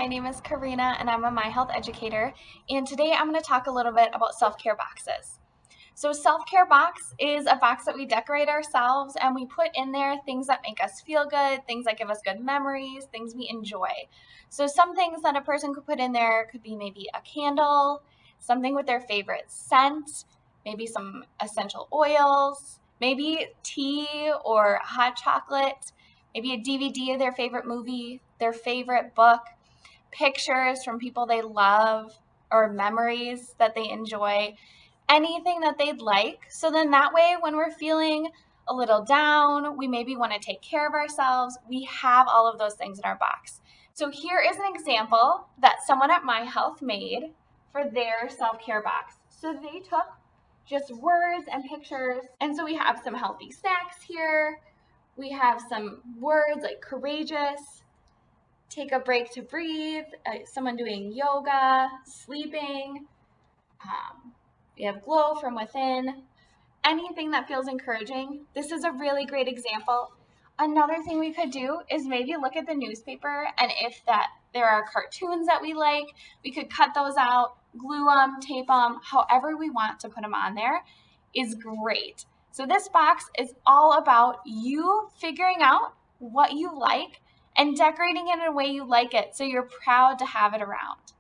my name is Karina and I'm a myHealth educator, and today I'm going to talk a little bit about self-care boxes. So self-care box is a box that we decorate ourselves and we put in there things that make us feel good, things that give us good memories, things we enjoy. So some things that a person could put in there could be maybe a candle, something with their favorite scent, maybe some essential oils, maybe tea or hot chocolate, maybe a DVD of their favorite movie, their favorite book, pictures from people they love, or memories that they enjoy, anything that they'd like. So then that way, when we're feeling a little down, we maybe want to take care of ourselves, we have all of those things in our box. So here is an example that someone at myHealth made for their self-care box. So they took just words and pictures. And so we have some healthy snacks here. We have some words like courageous, take a break to breathe, someone doing yoga, sleeping. We have glow from within, anything that feels encouraging. This is a really great example. Another thing we could do is maybe look at the newspaper, and if there are cartoons that we like, we could cut those out, glue them, tape them, however we want to put them on there is great. So this box is all about you figuring out what you like and decorating it in a way you like it so you're proud to have it around.